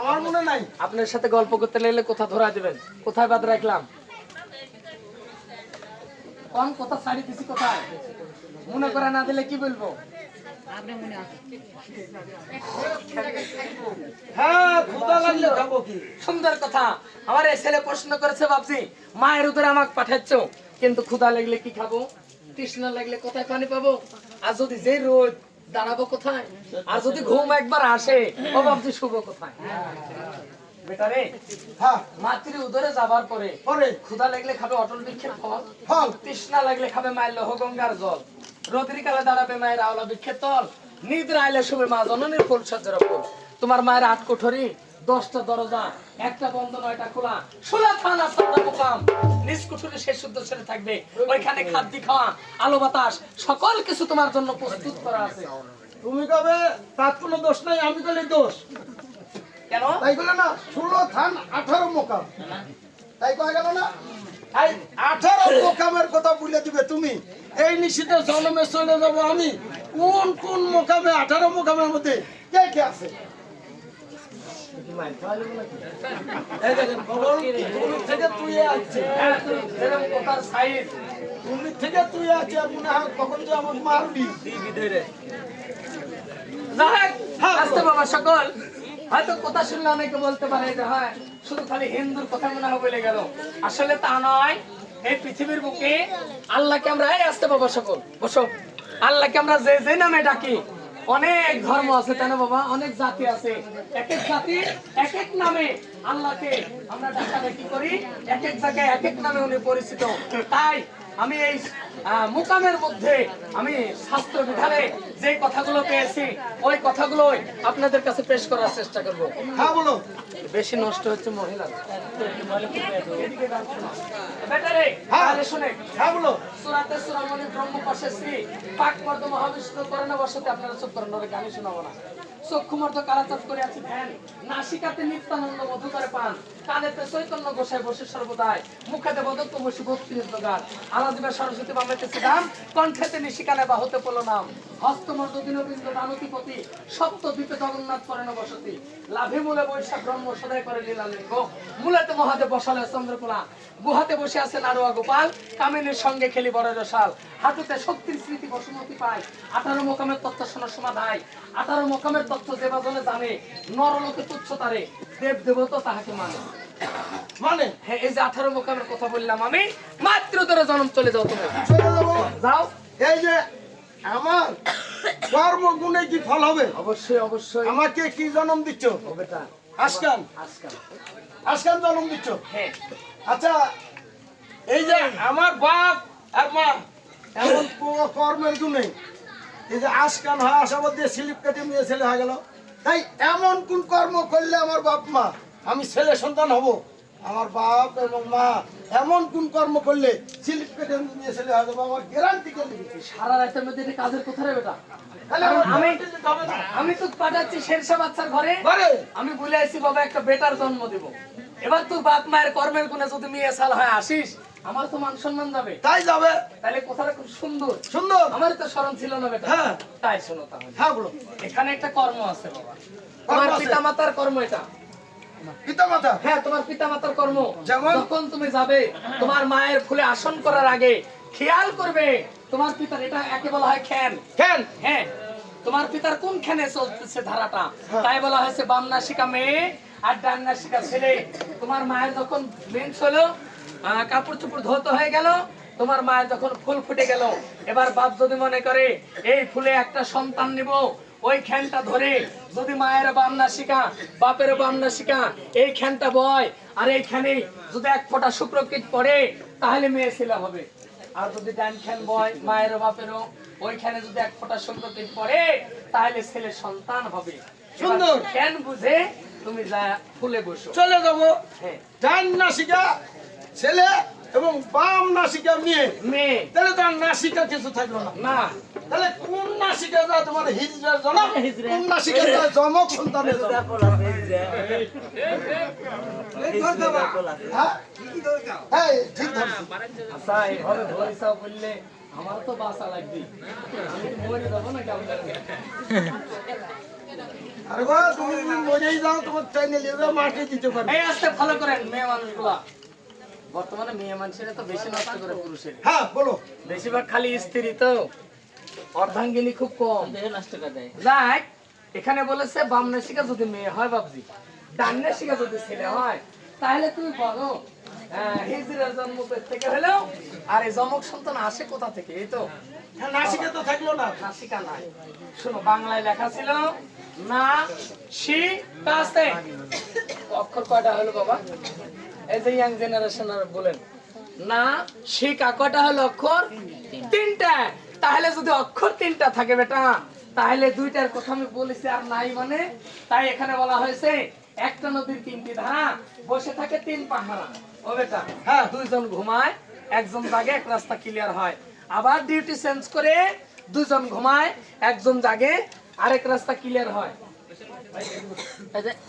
আমার মনে নাই। আপনার সাথে গল্প করতে লাগলে কোথা ধরা দেবেন? কোথায় বাদ রাখলাম? কোন কথা ছাড়ি দিছি কোথায়? মনে করে না দিলে কি বলবো? হ্যাঁ, ক্ষুধা লাগলে খাবো কি? সুন্দর কথা। আমার এই ছেলে প্রশ্ন করেছে বাপজি, মায়ের উদরে আমাকে পাঠাচ্ছ, কিন্তু ক্ষুধা লাগলে কি খাবো? তৃষ্ণা লাগলে কোথায় পানি পাবো? আর যদি যে রোদ দাঁড়াবো কোথায়? আর যদি ঘুম একবার আসে, ও বাপজি শুভ কোথায়? বেটারে, হ্যাঁ, মাতৃ উদরে যাবার পরে পরে ক্ষুধা লাগলে খাবে অটল বৃক্ষের ফল, ফল, তৃষ্ণা লাগলে খাবে মায়ের লৌহ গঙ্গার জল, রোদ্রি কালে দাঁড়াবে মায়ের আওলা বৃক্ষের তল, নিদ্রা আইলে শুবে মা জননীর ফুল সজ্জার ফুল। তোমার মায়ের 8 কোঠরি, 10টা দরজা, একটা বন্ধ 9টা খোলা, সোলা থান আপনার মুকাম, নিজ কুঠুরি শেষ শুদ্ধ ছেড়ে থাকবে, ওইখানে খাদ্য খাওয়া, আলো বাতাস সকল কিছু তোমার জন্য প্রস্তুত করা আছে। তুমি কবে তার কোনো দোষ নাই, আমি কলে দোষ। কেন? তাই বলে না 16 থান 18 মোকাম, তাই কয়ে গেল না? এই 18 মোকামের কথা বলে দিবে তুমি। এই নিশিতে জন্মে চলে যাবো আমি, কোন কোন মোকামে 18 মোকামের মধ্যে কে কে আছে? এই দেখেন খবর, তুমি থেকে তুই আসছে, হ্যাঁ, তুই যেরকম কথার সাইড, তুমি থেকে তুই আসছে, মনে হয় কখন যে আমাকে মারবি। আসতে বাবা সকল হয়তো কথা শুনলে অনেকে বলতে পারে যে হয় শুধু খালি হিন্দুর কথা মনে হয় বলে গেল, আসলে তা নয়। এই পৃথিবীর বুকে আল্লাহকে আমরা, এই আসতে বাবা সকল বসো, আল্লাহকে আমরা যে যে নামে ডাকি, অনেক ধর্ম আছে তাই না বাবা, অনেক জাতি আছে, এক এক জাতি এক এক নামে আল্লাহকে আমরা ডাকাডাকি করি, এক এক জায়গায় এক এক নামে উনি পরিচিত। তাই আমি এই মুকামের মধ্যে আমি শাস্ত্র বিধানে যে কথাগুলো পেয়েছি ওই কথাগুলোই আপনাদের কাছে পেশ করার চেষ্টা করব। হ্যাঁ বলো। বেশি নষ্ট হচ্ছে মহিলা বেটারে, তাহলে শুনে। হ্যাঁ বলো। সূরাতে সূরামণি ব্রহ্মপাশে শ্রী পাক পর্দ মহাবিষ্ণু করণে বসতে আপনারা চুপ করেন, ওরে গালি শোনাবো না। চক্ষুমর্দ কালাচাপ করে আছে ধ্যান, নাসিকাতে নিত্যানন্দ মধু করে পান, কানেতে চৈতন্য গোসাই বসে সর্বদাই, মুখেতে বদত্ত বসে 32 গান, আলাদিবা সরস্বতী বামেতে সিদাম, কণ্ঠেতে নিশিকানে বাহুতে পলো নাম, হস্তমর্দ দীনবৃন্দ দানতিপতি, সপ্ত দ্বীপে জগন্নাথ করেন বসতি, লাভে মূলে বৈশাখ ব্রহ্ম সদাই করে লীলালিঙ্গ, মূলেতে মহাদেব বসালে চন্দ্রকোলা, গুহাতে বসে আছে নারুয়া গোপাল, কামিনীর সঙ্গে খেলি বড় রসাল, হাঁটুতে শক্তির স্মৃতি বসুমতি পায়, 18 মোকামের তত্ত্ব শোনা সমাধায়, 18 মোকামের তত্ত্ব যে বাজনে জানে, নরলোকে তুচ্ছ তারে, দেব দেবতা তাহাকে মানে। মানে হ্যাঁ, এই যে 18 মোকামের কথা বললাম আমি, মাত্র ধরে জন্ম চলে যাও তুমি, চলে যাবো। যাও। এই যে আমার কর্ম গুণে কি ফল হবে? অবশ্যই অবশ্যই আমাকে কি জন্ম দিচ্ছ? ও বেটা, আজকাল আজকাল আজকাল জন্ম দিচ্ছ। হ্যাঁ, আচ্ছা, এই যে আমার বাপ আর মা এমন কর্মের গুণে এই যে আজকাল হয় আশাবাদ দিয়ে স্লিপ কেটে নিয়ে ছেলে হয়ে গেল, তাই এমন কোন কর্ম করলে আমার বাপ মা আমি ছেলে সন্তান হব? আমার বাপ এবং মা এমন কোন কর্ম করলে স্লিপ কেটে নিয়ে ছেলে হয়ে যাবো? আমার গ্যারান্টি কে দিবে? সারা রাতের মধ্যে এটা কাজের কথা রে বেটা। তাহলে আমার আমি guarantee দিতে হবে না? আমি তো পাঠাচ্ছি শেরশাহ বাচ্চার ঘরে, ঘরে আমি বলে আইছি বাবা একটা বেটার জন্ম দেব। এবার তোর বাপ মায়ের কর্মের গুণে যদি মেয়ে সাল হয় আসিস, আমার তো মান সম্মান যাবে। তাই যাবে। তাহলে কথাটা খুব সুন্দর সুন্দর। আমার তো স্মরণ ছিল না বেটা। হ্যাঁ। তাই শোনো তাহলে, হ্যাঁ বলো। এখানে একটা কর্ম আছে বাবা, কর্ম তোমার আছে? পিতা মাতার কর্ম এটা। পিতা মাতা হ্যাঁ, তোমার পিতা মাতার কর্ম। যেমন? যখন তুমি যাবে তোমার মায়ের ফুলে আসন করার আগে খেয়াল করবে তোমার পিতার, এটা একে বলা হয় খ্যান। কেন? হ্যাঁ, তোমার পিতার কোন খানে চলতেছে ধারাটা, তাই বলা হয়েছে বাম নাসিকা মেয়ে আর ডান নাসিকা ছেলে। তোমার মায়ের যখন মেন্স হলো, কাপড় চোপড় ধৌত হয়ে গেল, তোমার মায়ের যখন ফুল ফুটে গেল, এবার বাপ যদি মনে করে এই ফুলে একটা সন্তান নিব, ওই খ্যানটা ধরে যদি মায়ের বাম নাসিকা বাপের বাম নাসিকা এই খ্যানটা বয়, আর এইখানে যদি 1 ফোঁটা শুক্রকীট পড়ে, তাহলে মেয়ে ছেলে হবে। আর যদি ডান খ্যান বয় মায়ের বাপেরও ওইখানে যদি 1 ফোঁটা শুক্রকীট পড়ে, তাহলে ছেলে সন্তান হবে। সুন্দর। খ্যান বুঝে তুমি যা ফুলে বসো। চলে যাবো। হ্যাঁ, ডান নাসিকা ছেলে এবং বাম নাসিকা মেয়ে, মেয়ে তাহলে তার নাসিকা কিছু থাকলো না। না, তাহলে কোন নাসিকা যায় তোমার হিজড়ার জনক, কোন নাসিকা যায় জমক সন্তানের জনক? হ্যাঁ? হ্যাঁ, ঠিক ধরছো। আচ্ছা এইভাবে ধরিসাও বললে আমার তো বাঁচা লাগবে, আমি তো মরে যাবো না কেমন। আরে বাবা তুমি মরেই যাও, তোমার চাইলে নিয়ে যাও, মাটি দিতে পারবে। এই আস্তে ফলো করেন মেয়ে মানুষগুলা। বর্তমানে মেয়ে মানুষেরা তো বেশি নষ্ট করে পুরুষের, হ্যাঁ বলো। বেশিরভাগ খালি স্ত্রী তো, অর্ধাঙ্গিনী খুব কম। নষ্ট করে দেয়। যাক, এখানে বলেছে বামনে শিখা যদি মেয়ে হয় বাবজি, ডান্নে শিখা যদি ছেলে হয়, তাহলে তুমি বলো হিজড়ার জন্ম থেকে হলেও আর এই যমক সন্তান আসে কোথা থেকে? এই তো হ্যাঁ নাসিকে তো থাকলো না। নাসিকা নাই। শোনো, বাংলায় লেখা ছিল না শি কাছে। অক্ষর কয়টা হলো বাবা? এই যে ইয়াং জেনারেশন বলেন না শিকা কয়টা হলো অক্ষর? তিনটা। তাহলে যদি অক্ষর তিনটা থাকে বেটা, তাহলে দুইটার কথা আমি বলেছি আর নাই মানে, তাই এখানে বলা হয়েছে একটা নদীর তিনটি ধারা, বসে থাকে তিন পাহারা। ও বেটা, হ্যাঁ, দুইজন ঘুমায়, একজন জাগে, এক রাস্তা ক্লিয়ার হয়। আবার ডিউটি চেঞ্জ করে দুইজন ঘুমায়, একজন জাগে, আরেক রাস্তা ক্লিয়ার হয়।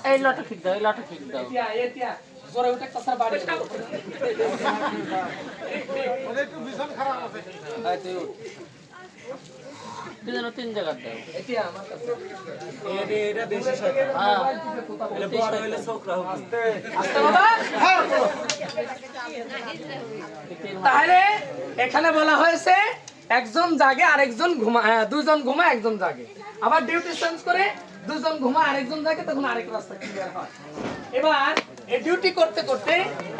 এই লটা ঠিক দাও, এই লটা ঠিক দাও। এতিয়া এতিয়া জোরে উঠে কাছার বাড়ি তুই যেন 3 জায়গা দাও। এতিয়া আমার কাছে এটা বেশি শয়তান। এটা বড় হইলে ছোকরা হবে। আস্তে বাবা। হ্যাঁ বলো। তাহলে এখানে বলা হয়েছে একজন জাগে আরেকজন ঘুমায়, দুইজন ঘুমায় একজন জাগে। আবার ডিউটি চেঞ্জ করে দুইজন ঘুমায় আরেকজন জাগে, তখন আরেক রাস্তা ক্লিয়ার হয়। এবার এই ডিউটি করতে করতে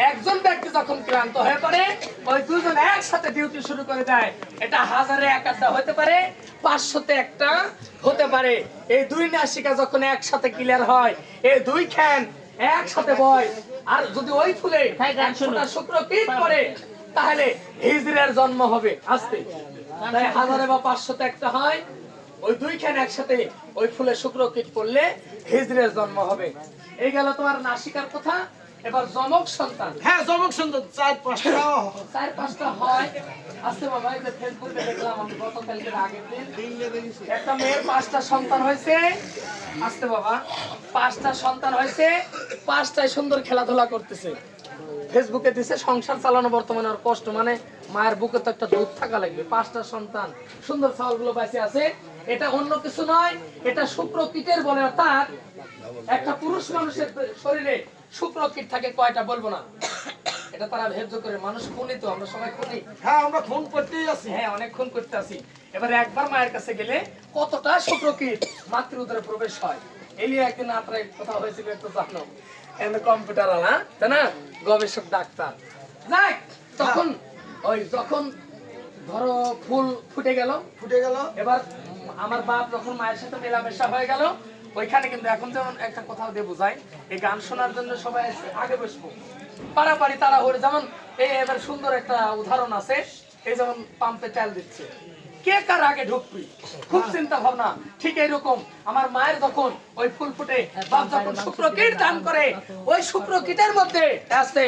একজন ব্যক্তি যখন ক্লান্ত হয়ে পড়ে, ওই দুজন একসাথে ডিউটি শুরু করে দেয়। এটা 1000-এ 1 হতে পারে, 500-তে 1 হতে পারে। এই দুই নাসিকা যখন একসাথে ক্লিয়ার হয়, এই দুই খ্যান একসাথে বয়, আর যদি ওই ফুলে শুক্রকীট পড়ে, তাহলে হিজড়ের জন্ম হবে। আস্তে তাই 1000-এ বা 500-তে 1 হয়, ওই দুই খ্যান একসাথে ওই ফুলে শুক্রকীট পড়লে হিজড়ের জন্ম হবে। এই গেল তোমার নাসিকার কথা। এবার যমক সন্তান। হ্যাঁ জমক সুন্দর 4-5টা 4-5টা হয়। আস্তে বাবা, এই যে ফেসবুকে দেখলাম আমি গতকালকে আগের দিন, একটা মেয়ের 5টা সন্তান হয়েছে। আস্তে বাবা, 5টা সন্তান হয়েছে, 5টাই সুন্দর খেলাধুলা করতেছে। ফেসবুকে দিছে সংসার চালানো বর্তমানে আর কষ্ট, মানে মায়ের বুকে তো একটা দুধ থাকা লাগবে। 5টা সন্তান সুন্দর চাউলগুলো বাইসে আছে। এটা অন্য কিছু নয়, এটা শুক্রকীটের বলে। অর্থাৎ একটা পুরুষ মানুষের শরীরে শুক্রকীট থাকে কয়টা বলবো না, এটা তারা ভেদ্য করে। মানুষ খুনি তো, আমরা সবাই খুনি। হ্যাঁ আমরা ফোন করতেই আছি। হ্যাঁ, অনেক খুন করতে আসি। এবার একবার মায়ের কাছে গেলে কতটা শুক্রকীট মাতৃ উদরে প্রবেশ হয়। এই নিয়ে একদিন আপনার কথা হয়েছিল, একটু জানো, কম্পিউটার আলা তাই না, গবেষক ডাক্তার। যাক, তখন ওই যখন ধরো ফুল ফুটে গেল, এবার আমার বাপ যখন মায়ের সাথে মেলামেশা হয়ে গেল, ওইখানে কিন্তু এখন যেমন একটা কথা দিয়ে বোঝাই, এই গান শোনার জন্য সবাই আগে বসবো, পাড়াপাড়ি তারা হরে। যেমন এই এবার সুন্দর একটা উদাহরণ আছে, এই যেমন পাম্পে তেল দিচ্ছে, কে কার আগে ঢুকবি, খুব চিন্তা ভাবনা। ঠিক এইরকম আমার মায়ের যখন ওই ফুল ফুটে, বাপ যখন শুক্রকীট দান করে, ওই শুক্রকীটের মধ্যে আছে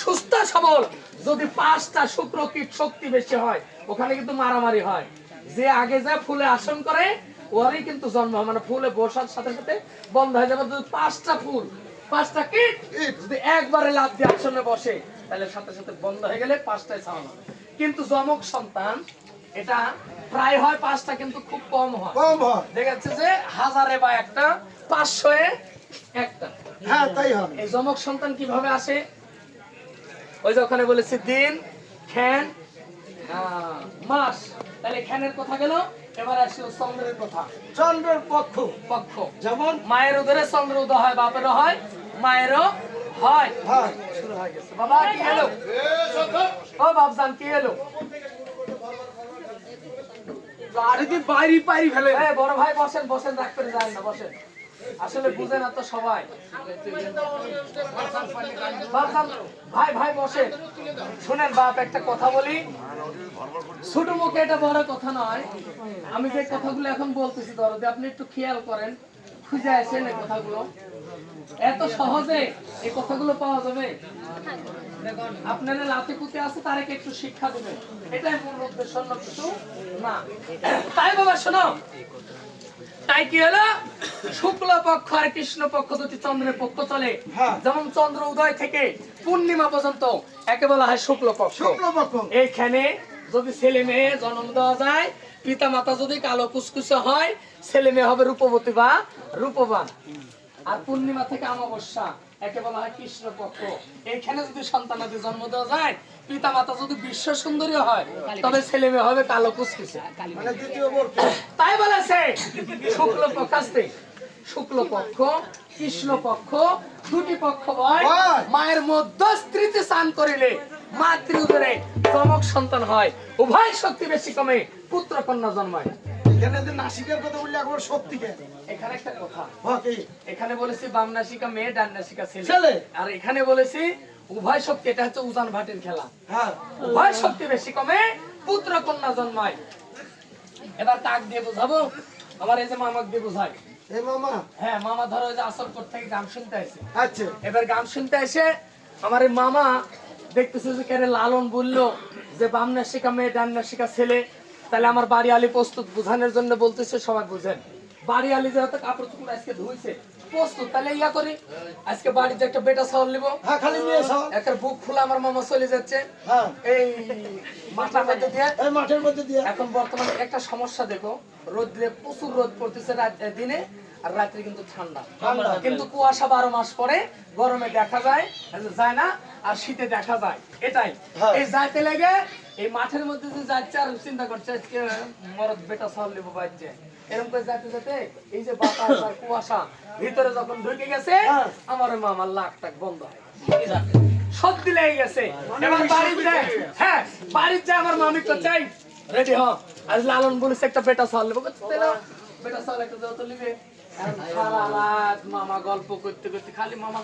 সুস্থ সবল। যদি 5টা শুক্রকীট শক্তি বেশি হয়, ওখানে কিন্তু মারামারি হয়। যে আগে যা ফুলে আসন করে, ওরই কিন্তু জন্ম হয়। মানে ফুলে বসার সাথে সাথে বন্ধ হয়ে যাবে। যদি 5টা ফুল, 5টা কীট যদি একবারে লাফ দিয়ে আসনে বসে, তাহলে সাথে সাথে বন্ধ হয়ে গেলে 5টাই ছাড়ানো হবে। কিন্তু যমক সন্তান এটা প্রায় হয় 5টা, কিন্তু খুব কম হয়। দেখা যাচ্ছে যে 1000-এ বা 1, 500-এ 1। হ্যাঁ তাই হবে। এই যমক সন্তান কিভাবে আসে? ওই যে ওখানে বলেছি দিন, খ্যান, মাস। তাহলে খ্যানের কথা গেল, এবার আসি চন্দ্রের কথা। চন্দ্রের পক্ষ পক্ষ যেমন মায়ের উদরে চন্দ্র উদয় হয়, বাপেরও হয়, মায়েরও হয়। শুরু হয়ে গেছে। বাবা কি এলো? ও বাপজান কি এলো? বাইরে পাইরি ফেলে। বড় ভাই বসেন, বসেন, রাগ করে যায় না, বসেন। আসলে বুঝে না তো সবাই। বাপজান, ভাই ভাই বসেন। শুনেন বাপ, একটা কথা বলি, ছোট মুখে এটা বড় কথা নয়। আমি যে কথাগুলো এখন বলতেছি, দরদে আপনি একটু খেয়াল করেন, খুঁজে আসেন এই কথাগুলো। এত সহজে এই কথাগুলো পাওয়া যাবে? আপনারা লাতে কুতে আছে, তারকে একটু শিক্ষা দেবেন, এটাই মূল উদ্দেশ্য, অন্য কিছু না। তাই বাবা শোনো, তাই কি হলো, শুক্ল পক্ষ আর কৃষ্ণ পক্ষ দুটি চন্দ্রের পক্ষ চলে। যেমন চন্দ্র উদয় থেকে পূর্ণিমা পর্যন্ত একে বলা হয় শুক্ল পক্ষ। এইখানে যদি ছেলে মেয়ে জন্ম দেওয়া যায়, পিতা মাতা যদি কালো কুচকুচে হয়, ছেলে মেয়ে হবে রূপবতী বা রূপবান। আর পূর্ণিমা থেকে অমাবস্যা, একে বলা হয় কৃষ্ণপক্ষ। এখানে যদি সন্তানাদি জন্ম দেওয়া যায়, পিতা মাতা যদি বিশ্ব সুন্দরী হয়, তবে ছেলে মেয়ে হবে কালো কুচকুচে। মানে দ্বিতীয় বর্ষ। তাই বলেছে শুক্লপক্ষ আসতে, শুক্লপক্ষ কৃষ্ণপক্ষ দুটি পক্ষ হয়, মায়ের মধ্যস্থিতিতে স্নান করিলে মাতৃ উদরে চমক সন্তান হয়, উভয় শক্তি বেশি কমে পুত্র কন্যা জন্মায়। এখানে যে নাসিকার কথা বললে একবার সত্যি কে? এখানে একটা কথা, কি? এখানে বলেছি বাম নাসিকা মেয়ে, ডান নাসিকা ছেলে। ছেলে। আর এখানে বলেছি উভয় শক্তি, এটা হচ্ছে উজান ভাটির খেলা। হ্যাঁ, উভয় শক্তি বেশি কমে পুত্র কন্যা জন্মায়। এবার কাক দিয়ে বোঝাবো? আমার এই যে মামাক দিয়ে বোঝায়। এই মামা। হ্যাঁ, মামা ধরো ওই যে আসরপুর থেকে গান শুনতে আসে। আচ্ছা, এবার গান শুনতে এসে আমার এই মামা দেখতেছে যে কেন লালন বললো যে বাম নাসিকা মেয়ে, ডান নাসিকা ছেলে, তাহলে আমার বাড়ি আলী প্রস্তুত, বুঝানোর জন্য বলতেছে সবাই বুঝেন। বাড়ি আলী যেহেতু কাপড় চোপড় আজকে ধুইছে প্রস্তুত, তাহলে ইয়া করি আজকে বাড়িতে একটা বেটা চাউল নিবো। হ্যাঁ, খালি মেয়ে সব। একটা বুক খোলা আমার মামা চলে যাচ্ছে হ্যাঁ, এই মাথার মধ্যে দিয়ে। এই মাঠের মধ্যে দিয়ে। এখন বর্তমানে একটা সমস্যা দেখো, রোদ্রে প্রচুর রোদ পড়তেছে দিনে, আর রাত্রে কিন্তু ঠান্ডা। কিন্তু কুয়াশা 12 মাস পরে গরমে দেখা যায় যায় না, আর শীতে দেখা যায়। এটাই এই যাইতে লেগে এই মাঠের মধ্যে যে যাচ্ছে আর চিন্তা করছে আজকে মরদ বেটা চাউল নেবো বাজছে, এরকম করে যাতে যাতে এই যে বাতাস আর কুয়াশা ভিতরে যখন ঢুকে গেছে, আমার মামার লাখ টাক বন্ধ হয়, সত্যি লেগে গেছে। এবার বাড়িতে, হ্যাঁ বাড়িতে আমার মামি করছে রেডি হ, আজ লালন বলেছে একটা বেটা চাউল নেবো, বেটা চাউল একটা যত নিবে। সারা রাত মামা গল্প করতে করতে খালি মামা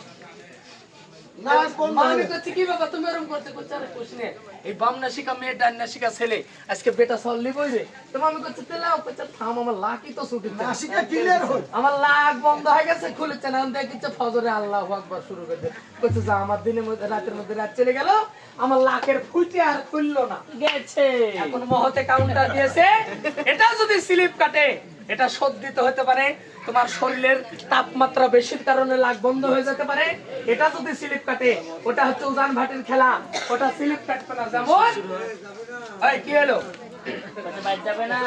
মামি করছে কি বাবা তুমি এরকম করতে করছে, আরে কোশনে এই বাম নাসিকা মেয়ে, ডান নাসিকা ছেলে, আজকে বেটা চাউল নিবই রে। তো মামি করছে তেলাও করছে থাম, আমার লাকই তো ছুটি, নাসিকা ক্লিয়ার হল। আমার লাক বন্ধ হয়ে গেছে, খুলেছে না, দেখছে ফজরে আল্লাহু আকবার শুরু করে দিয়েছে। কইছে যে আমার দিনের মধ্যে রাতের মধ্যে রাত চলে গেল, আমার লাকের ফুটে আর খুললো না, গেছে। এখন মহতে কাউন্টার দিয়েছে, এটা যদি স্লিপ কাটে এটা শোধিত হতে পারে, তোমার শরীরের তাপমাত্রা বেশির কারণে লাক বন্ধ হয়ে যেতে পারে। এটা যদি স্লিপ কাটে ওটা হচ্ছে উজান ভাটির খেলা, ওটা স্লিপ কাটবে না। যেমন এই কি হলো বাইরে যাবে না,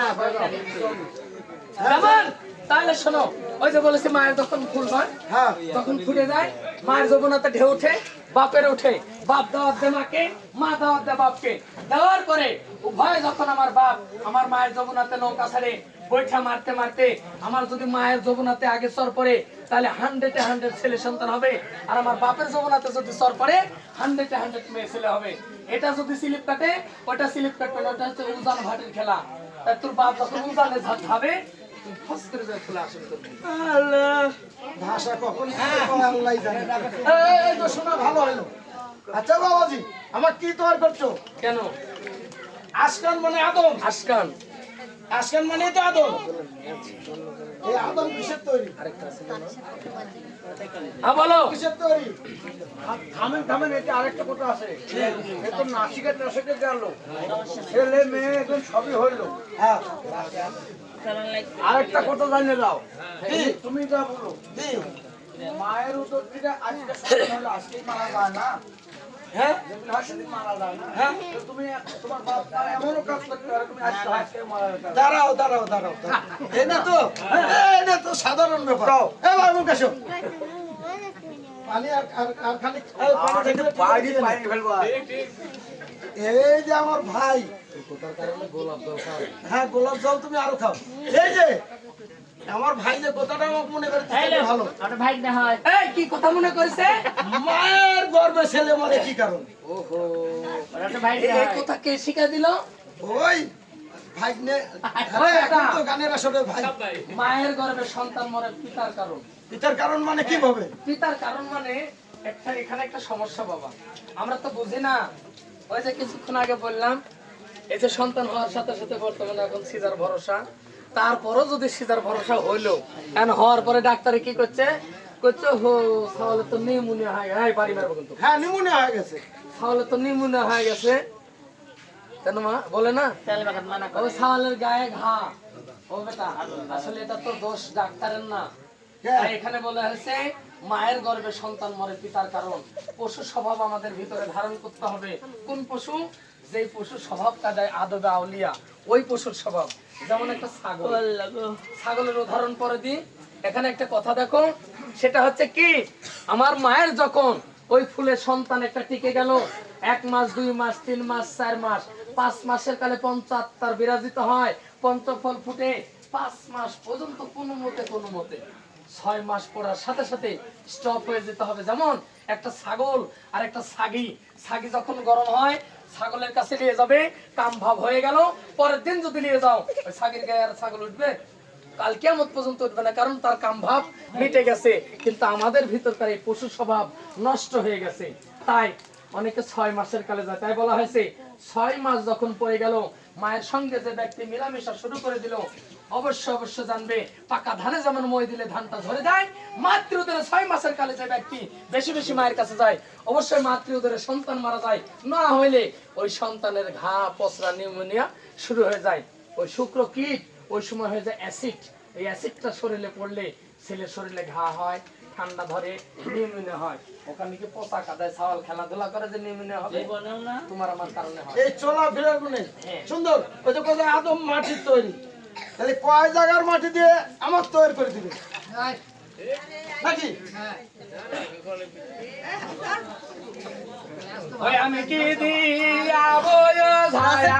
যেমন তাহলে শোনো, ওই যে বলেছি মায়ের যখন ফুল হয়, হ্যাঁ, তখন ফুটে যায়, মায়ের যৌবনাতে ঢেউ ওঠে, বাপের ওঠে, বাপ দাওয়াত দেয় মাকে, মা দাওয়াত দেয় বাপকে। দেওয়ার পরে উভয় যখন আমার বাপ আমার মায়ের যৌবনাতে নৌকা ছাড়ে বৈঠা মারতে মারতে, আমার যদি মায়ের যৌবনাতে আগে সর পড়ে তাহলে 100-100 ছেলে সন্তান হবে, আর আমার বাপের যৌবনাতে যদি সর পড়ে 100-100 মেয়ে ছেলে হবে। এটা যদি স্লিপ কাটে ওটা স্লিপ কাটবে না, ওটা হচ্ছে উজান ভাটির খেলা। তাই তোর বাপ যখন উজানে যাবে ফস করে যায় চলে আসবে। ভাষা কখন আল্লাহ জানে। এই তো শোনা ভালো হলো। আচ্ছা বাবাজি, আমার কি তৈরি করছো? কেন? আশকান মানে আদম। আশকান, আশকান মানে তো আদম। এই আদম কিসের তৈরি? হ্যাঁ বলো। কিসের তৈরি? থামেন থামেন, এটা আরেকটা কথা আছে। এখন নাসিকা টাসিকা গেল, ছেলে মেয়ে এখন সবই হইলো। হ্যাঁ, আরেকটা কথা জানিয়ে দাও। তুমি যা বলো, মায়ের উত্তর থেকে আজকে সন্তান হলো আজকেই মারা যায় না। হ্যাঁ যেদিন হয় সেদিন মারা যায় না। হ্যাঁ, তো তুমি তোমার বাপ মা এমনও কাজ করতে পারো, তুমি আজকে মারা যায়। দাঁড়াও দাঁড়াও দাঁড়াও, এটা তো সাধারণ ব্যাপার। এ বাবু কাশো পানি আর খালি পানি ফেলবা। এই যে আমার ভাই, হ্যাঁ গোলাপ জল তুমি আরো খাও। এই যে আমার ভাই যে কথাটা আমার মনে করছে ভালো, ওটা ভাই না হয়। এই কি কথা মনে করেছে? মায়ের গর্ভে ছেলে মরে কি কারণ? ওহো, ওটা ভাই না এই হয়। কথা কে শিখা দিল? ওই ভাগ্নে, এখন তো গানের আসলে ভাই। মায়ের গর্ভে সন্তান মরে পিতার কারণ। পিতার কারণ মানে কিভাবে? পিতার কারণ মানে একটা এখানে একটা সমস্যা বাবা, আমরা তো বুঝি না। ওই যে কিছুক্ষণ আগে বললাম এই যে সন্তান হওয়ার সাথে সাথে বর্তমানে এখন সিজার ভরসা, তারপরও যদি সিজার ভরসা হইলো, এখন হওয়ার পরে ডাক্তারে কি করছে করছে হো তাহলে তো নিউমোনিয়া হয়ে গেছে, বাড়ি মারবো কিন্তু, হ্যাঁ নিমোনিয়া হয়ে গেছে। তাহলে তো নিউমোনিয়া হয়ে গেছে। কেন মা বলে না তেল মাখাত মানা ও ছাওয়ালের গায়ে ঘা, ও বেটা আসলে এটা তো দোষ ডাক্তারের না। তাই এখানে বলা হয়েছে মায়ের গর্ভে সন্তান মরে পিতার কারণ। পশু স্বভাব আমাদের ভিতরে ধারণ করতে হবে। কোন পশু? যে পশুর স্বভাব কাদায় আদবে আউলিয়া ওই পশুর স্বভাব। যেমন একটা ছাগল, ছাগলের উদাহরণ পরে দিই। এখানে একটা কথা দেখো, সেটা হচ্ছে কি, আমার মায়ের যখন ওই ফুলের সন্তান একটা টিকে গেল 1 মাস 2 মাস 3 মাস 4 মাস 5 মাসের কালে পঞ্চাত্তর বিরাজিত হয়, পঞ্চফল ফুটে 5 মাস পর্যন্ত কোনো মতে 6 মাস পড়ার সাথে সাথে স্টপ হয়ে যেতে হবে। যেমন একটা ছাগল আর একটা ছাগি, ছাগি যখন গরম হয় ছাগলের কাছে নিয়ে যাবে, কাম ভাব হয়ে গেল, পরের দিন যদি নিয়ে যাও ওই ছাগির গায়ে আর ছাগল উঠবে? কাল কিয়ামত পর্যন্ত উঠবে না, কারণ তার কাম ভাব মিটে গেছে। কিন্তু আমাদের ভিতরকার এই পশু স্বভাব নষ্ট হয়ে গেছে। তাই অনেকে 6 মাসের কালে যায়। তাই বলা হয়েছে 6 মাস যখন পড়ে গেল, মায়ের সঙ্গে যে ব্যক্তি মেলামেশা শুরু করে দিল, অবশ্য জানবে পাকা ধানে যেমন মই দিলে ধানটা ধরে যায়, মাতৃ উদরে 6 মাসের কালে যে ব্যক্তি বেশি বেশি মায়ের কাছে যায়, অবশ্যই মাতৃ উদরে সন্তান মারা যায়। না হইলে ওই সন্তানের ঘা, পচরা, নিউমোনিয়া শুরু হয়ে যায়। ওই শুক্র কীট ওই সময় হয়ে যায় অ্যাসিড। এই অ্যাসিডটা শরীরে পড়লে ছেলের শরীরে ঘা হয়, ঠান্ডা ধরে, নিউমোনিয়া হয়। ওখানে কি পোশা কাদায় ছাওয়াল খেলাধুলা করে যে নিউমোনিয়া হবে? জীবনেও না। তোমার আমার কারণে হয়। এই চলাফেরার গুণে হ্যাঁ। সুন্দর। ওই যে কথা আদম মাটির তৈরি, তাহলে কয় জায়গার মাটি দিয়ে আমার তৈরি করে দিবে নাকি? ওই আমি কি দিই